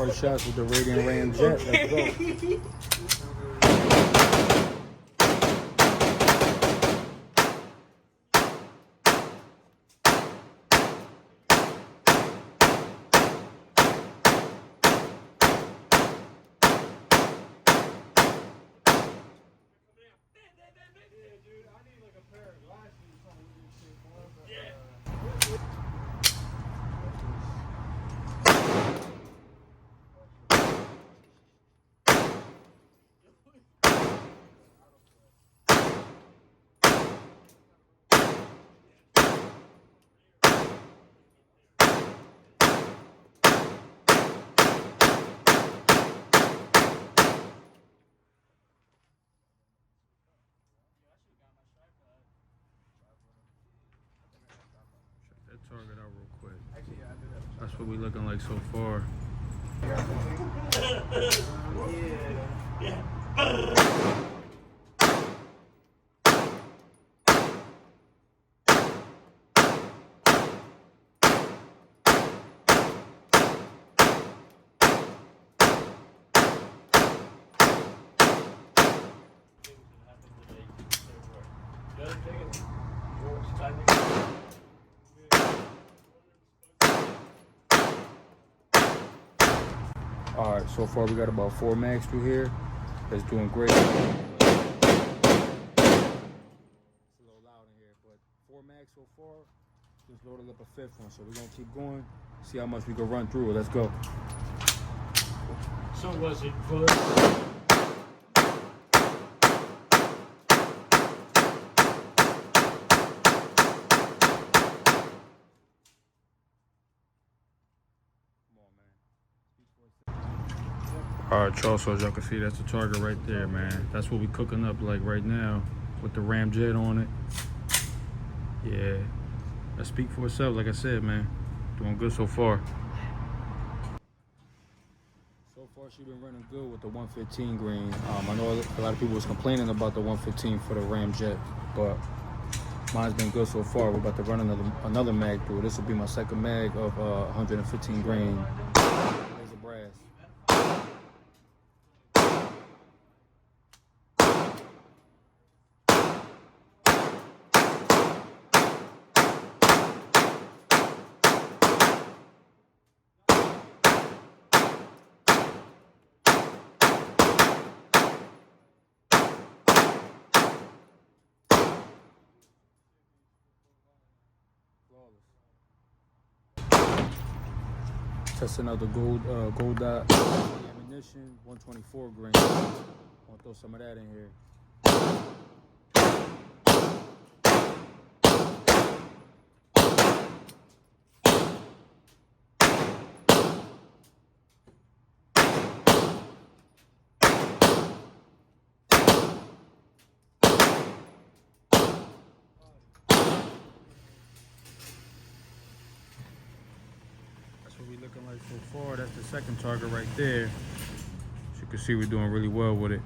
first shots with the RADIAN RAMJET. Let's go. Target out real quick. That's what we looking like so far. All right, so far we got about 4 mags through here. That's doing great. It's a little loud in here, but 4 mags so far. Just loaded up a 5th one, so we're gonna keep going. See how much we can run through it. Let's go. So was it good? All right, y'all, so as y'all can see, that's the target right there, man. That's what we cooking up like right now with the RAMJET on it. Yeah, that speak for itself, like I said, man. Doing good so far. So far, she been running good with the 115 green. I know a lot of people was complaining about the 115 for the RAMJET, but mine's been good so far. We're about to run another mag through. This will be my second mag of 115 grain laser brass. Testing out the gold dot ammunition, 124 grain. I'll throw some of that in here. We looking like so far. That's the second target right there. As you can see, we're doing really well with it.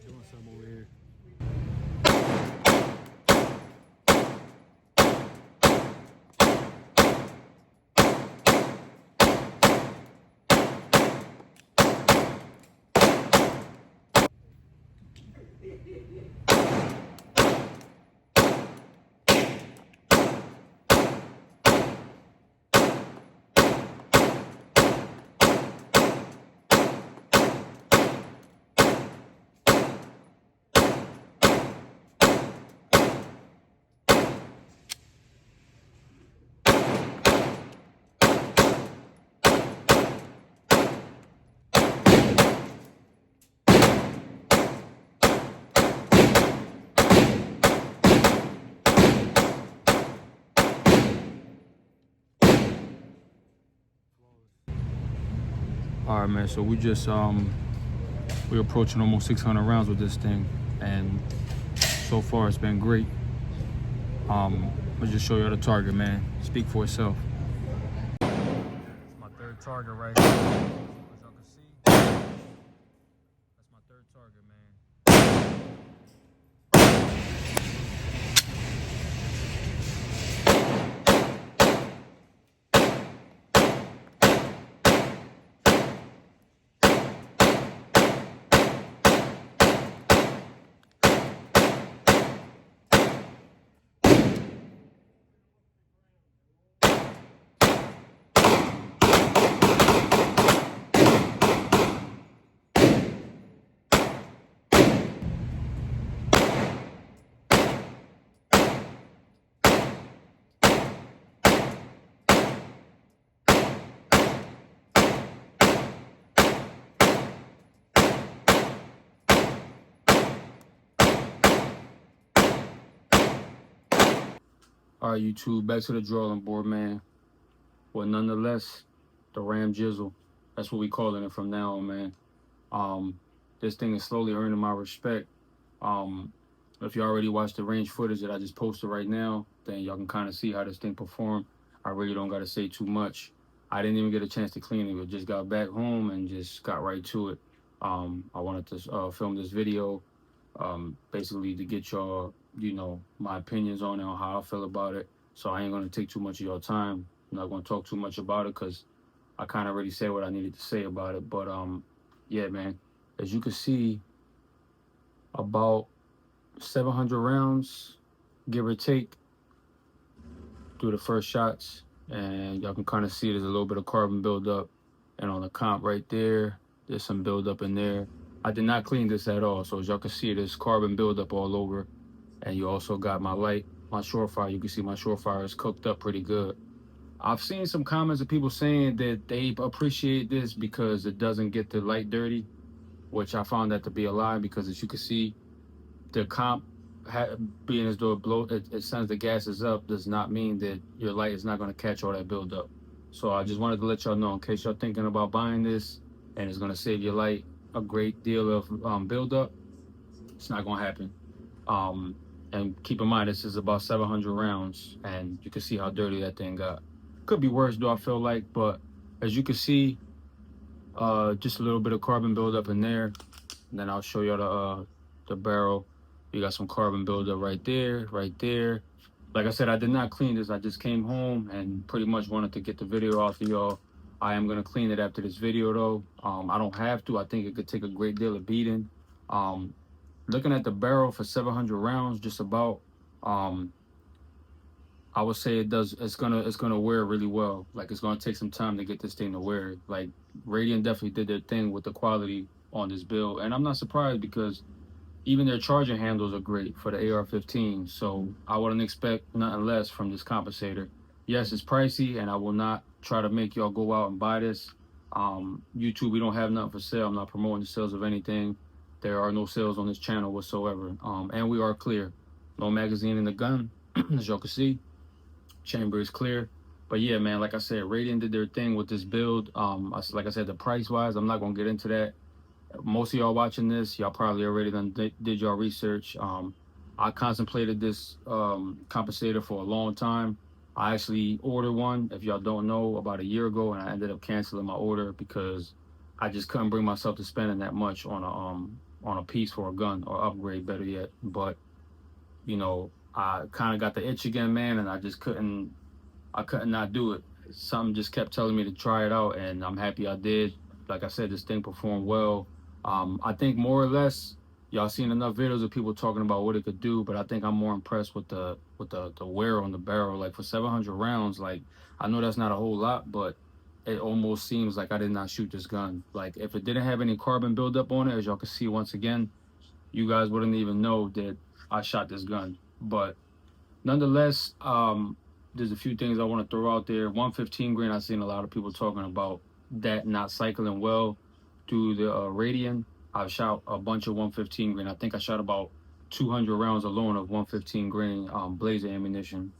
Doing some over here. All right, man, so we just we're approaching almost 600 rounds with this thing, and so far it's been great. I'll just show you the target, man. Speak for itself. It's my third target right here. As y'all can see, that's my third target, man. All right, YouTube, back to the drawing board, man. Well, nonetheless, the RAMJET, that's what we calling it from now on, man. This thing is slowly earning my respect. If you already watched the range footage that I just posted right now, then y'all can kind of see how this thing performed. I really don't got to say too much. I didn't even get a chance to clean it. I just got back home and just got right to it. I wanted to film this video, basically to get y'all, you know, my opinions on it, on how I feel about it. So I ain't going to take too much of your time. I'm not going to talk too much about it because I kind of already said what I needed to say about it. But yeah, man, as you can see, about 700 rounds, give or take, through the first shots. And y'all can kind of see there's a little bit of carbon buildup. And on the comp right there, there's some buildup in there. I did not clean this at all. So as y'all can see, there's carbon buildup all over. And you also got my light, my Surefire. You can see my Surefire is cooked up pretty good. I've seen some comments of people saying that they appreciate this because it doesn't get the light dirty, which I found that to be a lie, because as you can see, the comp being as though it sends the gases up does not mean that your light is not going to catch all that buildup. So I just wanted to let y'all know, in case y'all thinking about buying this and it's going to save your light a great deal of buildup, it's not going to happen. And keep in mind, this is about 700 rounds, and you can see how dirty that thing got. Could be worse, though, I feel like, but as you can see, just a little bit of carbon buildup in there. And then I'll show you the barrel. You got some carbon buildup right there, right there. Like I said, I did not clean this. I just came home and pretty much wanted to get the video out to y'all. I am gonna clean it after this video, though. I don't have to. I think it could take a great deal of beating. Looking at the barrel for 700 rounds, just about, I would say it's gonna wear really well. Like, it's gonna take some time to get this thing to wear. Like, RADIAN definitely did their thing with the quality on this build, and I'm not surprised because even their charging handles are great for the AR-15. So I wouldn't expect nothing less from this compensator. Yes, it's pricey, and I will not try to make y'all go out and buy this. YouTube, we don't have nothing for sale. I'm not promoting the sales of anything. There are no sales on this channel whatsoever. And we are clear. No magazine in the gun, as y'all can see. Chamber is clear. But yeah, man, like I said, RADIAN did their thing with this build. Like I said, the price wise, I'm not gonna get into that. Most of y'all watching this, y'all probably already did y'all research. I contemplated this compensator for a long time. I actually ordered one, if y'all don't know, about a year ago, and I ended up canceling my order because I just couldn't bring myself to spending that much on a piece for a gun, or upgrade, better yet. But you know, I kind of got the itch again, man, and I just couldn't not do it. Something just kept telling me to try it out, and I'm happy I did. Like I said, this thing performed well. I think more or less y'all seen enough videos of people talking about what it could do, but I think I'm more impressed with the wear on the barrel. Like, for 700 rounds, like, I know that's not a whole lot, but it almost seems like I did not shoot this gun. Like, if it didn't have any carbon buildup on it, as y'all can see once again, you guys wouldn't even know that I shot this gun. But nonetheless, there's a few things I want to throw out there. 115 grain, I've seen a lot of people talking about that not cycling well through the RADIAN. I've shot a bunch of 115 grain. I think I shot about 200 rounds alone of 115 grain blazer ammunition,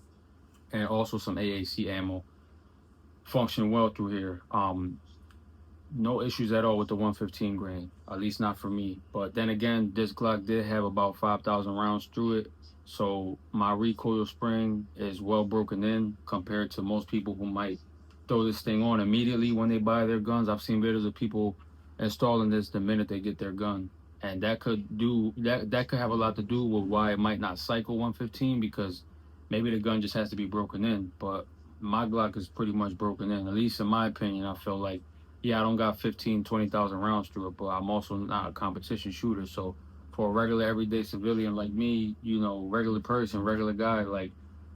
and also some AAC ammo. Function well through here. no issues at all with the 115 grain, at least not for me. But then again, this Glock did have about 5,000 rounds through it, so my recoil spring is well broken in compared to most people who might throw this thing on immediately when they buy their guns. I've seen videos of people installing this the minute they get their gun, and that could have a lot to do with why it might not cycle 115, because maybe the gun just has to be broken in. But my Glock is pretty much broken in, at least in my opinion. I feel like, yeah, I don't got 15, 20,000 rounds through it, but I'm also not a competition shooter. So for a regular everyday civilian like me, regular person, regular guy, like,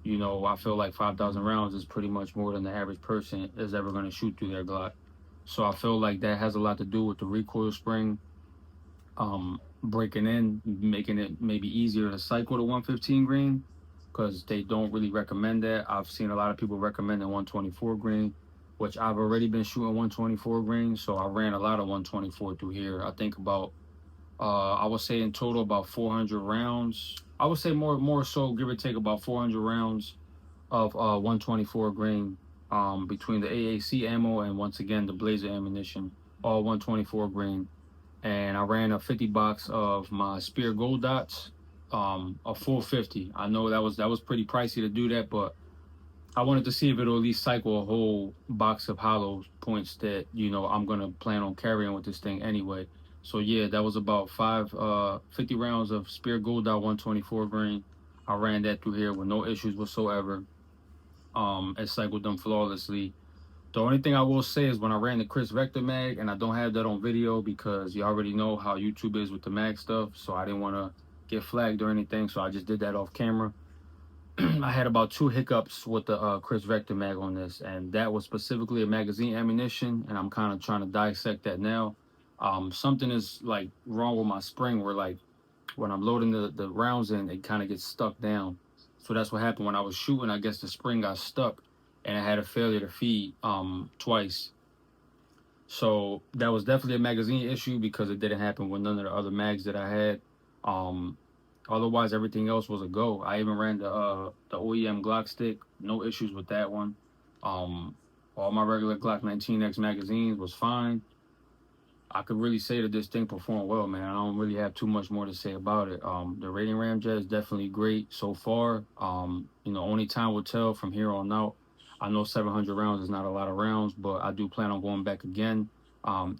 I feel like 5,000 rounds is pretty much more than the average person is ever going to shoot through their Glock. So I feel like that has a lot to do with the recoil spring breaking in, making it maybe easier to cycle the 115 grain, because they don't really recommend that. I've seen a lot of people recommending 124 grain, which I've already been shooting 124 grain, so I ran a lot of 124 through here. I think about, I would say in total about 400 rounds. I would say more so, give or take, about 400 rounds of 124 grain between the AAC ammo and, once again, the Blazer ammunition, all 124 grain. And I ran a 50 box of my Spear Gold Dots, a full 50. I know that was pretty pricey to do that, but I wanted to see if it'll at least cycle a whole box of hollow points that, I'm gonna plan on carrying with this thing anyway. So yeah, that was about 50 rounds of Spear Gold Dot 124 grain. I ran that through here with no issues whatsoever. It cycled them flawlessly. The only thing I will say is when I ran the Chris Vector mag, and I don't have that on video because you already know how YouTube is with the mag stuff, so I didn't want to get flagged or anything, so I just did that off camera. I had about 2 hiccups with the Chris Vector mag on this, and that was specifically a magazine ammunition, and I'm kind of trying to dissect that now. Something is like wrong with my spring, where like when I'm loading the rounds in, it kind of gets stuck down. So that's what happened when I was shooting. I guess the spring got stuck, and I had a failure to feed twice. So that was definitely a magazine issue, because it didn't happen with none of the other mags that I had. Otherwise, everything else was a go. I even ran the OEM Glock stick, no issues with that one. All my regular Glock 19X magazines was fine. I could really say that this thing performed well, man. I don't really have too much more to say about it. The RADIAN RAMJET is definitely great so far. Only time will tell from here on out. I know 700 rounds is not a lot of rounds, but I do plan on going back again.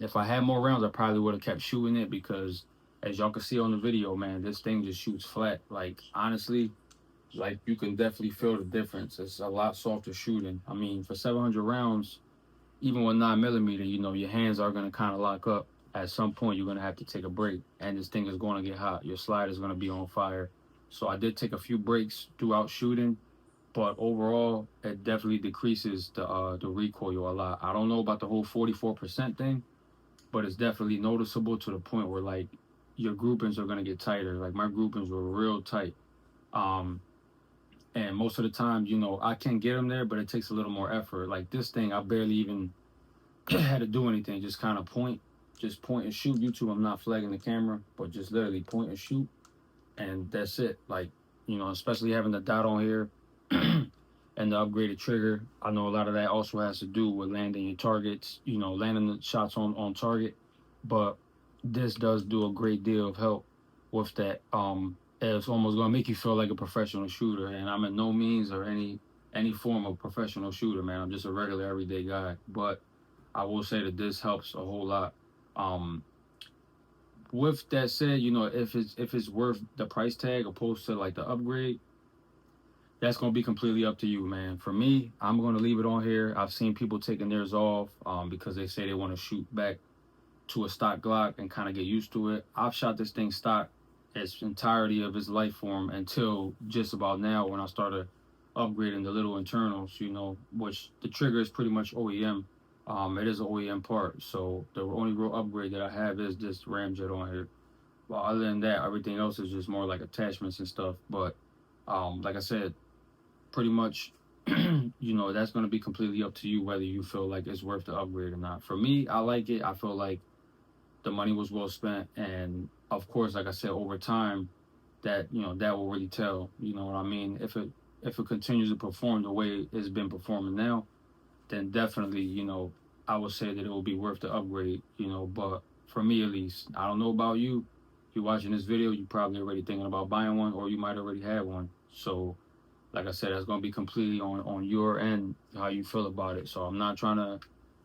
If I had more rounds, I probably would have kept shooting it, because as y'all can see on the video, man, this thing just shoots flat. Like, honestly, like, you can definitely feel the difference. It's a lot softer shooting. I mean, for 700 rounds, even with 9mm, your hands are going to kind of lock up. At some point, you're going to have to take a break, and this thing is going to get hot. Your slide is going to be on fire. So I did take a few breaks throughout shooting, but overall, it definitely decreases the recoil a lot. I don't know about the whole 44% thing, but it's definitely noticeable to the point where, like, your groupings are going to get tighter. Like, my groupings were real tight. And most of the time, I can get them there, but it takes a little more effort. Like, this thing, I barely even had to do anything. Just kind of point and shoot. YouTube, I'm not flagging the camera, but just literally point and shoot, and that's it. Like, especially having the dot on here and the upgraded trigger, I know a lot of that also has to do with landing your targets, landing the shots on target, but this does do a great deal of help with that. It's almost going to make you feel like a professional shooter, and I'm in no means or any form of professional shooter, man. I'm just a regular everyday guy, but I will say that this helps a whole lot. With that said, if it's worth the price tag opposed to like the upgrade, that's going to be completely up to you, man. For me, I'm going to leave it on here. I've seen people taking theirs off because they say they want to shoot back to a stock Glock and kind of get used to it. I've shot this thing stock its entirety of its life form until just about now, when I started upgrading the little internals, which the trigger is pretty much OEM. It is an OEM part, so the only real upgrade that I have is this RAMJET on here. Well, other than that, everything else is just more like attachments and stuff. But like I said, pretty much, that's going to be completely up to you whether you feel like it's worth the upgrade or not. For me, I like it. I feel like the money was well spent, and of course, like I said, over time, that that will really tell. You know what I mean? If it continues to perform the way it's been performing now, then definitely, I would say that it will be worth the upgrade, you know. But for me at least, I don't know about you. If you're watching this video, you probably already thinking about buying one, or you might already have one. So like I said, that's gonna be completely on your end how you feel about it. So I'm not trying to,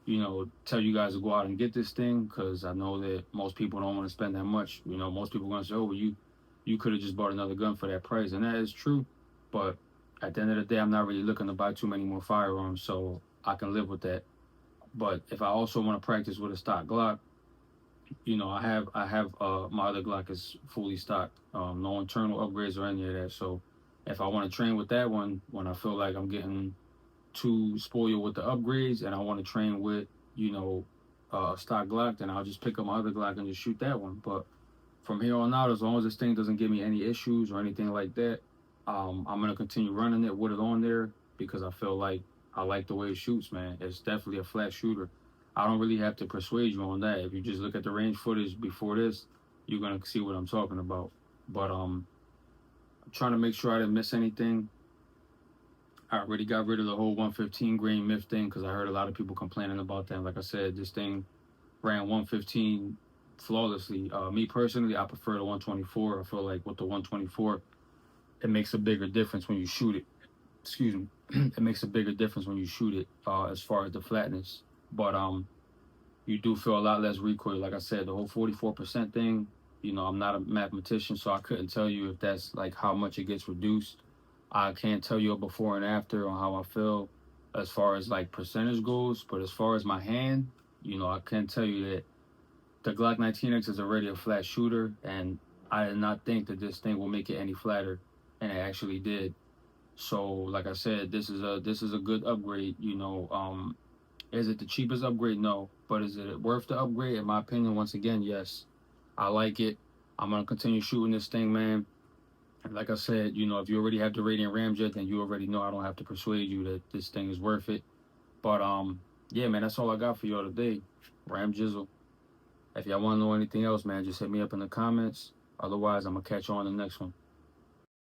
you know, tell you guys to go out and get this thing, because I know that most people don't want to spend that much. You know, most people are gonna say, oh, well, you could have just bought another gun for that price, and that is true. But at the end of the day, I'm not really looking to buy too many more firearms, so I can live with that. But if I also want to practice with a stock Glock, you know, I have my other Glock is fully stocked, no internal upgrades or any of that. So if I want to train with that one, when I feel like I'm getting too spoiled with the upgrades and I want to train with, you know, stock Glock, then I'll just pick up my other Glock and just shoot that one. But from here on out, as long as this thing doesn't give me any issues or anything like that, I'm gonna continue running it with it on there, because I feel like I like the way it shoots, man. It's definitely a flat shooter. I don't really have to persuade you on that. If you just look at the range footage before this, you're gonna see what I'm talking about. But I'm trying to make sure I didn't miss anything. I already got rid of the whole 115 grain myth thing, because I heard a lot of people complaining about that. Like I said, this thing ran 115 flawlessly. Me personally, I prefer the 124. I feel like with the 124, it makes a bigger difference when you shoot it. Excuse me. It makes a bigger difference when you shoot it, as far as the flatness. But you do feel a lot less recoil. Like I said, the whole 44% thing, you know, I'm not a mathematician, so I couldn't tell you if that's like how much it gets reduced. I can't tell you a before and after on how I feel as far as like percentage goes. But as far as my hand, you know, I can tell you that the Glock 19X is already a flat shooter, and I did not think that this thing will make it any flatter, and it actually did. So like I said, this is a good upgrade, you know. Is it the cheapest upgrade? No. But is it worth the upgrade? In my opinion, once again, yes. I like it. I'm going to continue shooting this thing, man. And like I said, you know, if you already have the RADIAN RAMJET, then you already know I don't have to persuade you that this thing is worth it. But, yeah, man, that's all I got for y'all today. Ram Jizzle. If y'all want to know anything else, man, just hit me up in the comments. Otherwise, I'm going to catch you on the next one.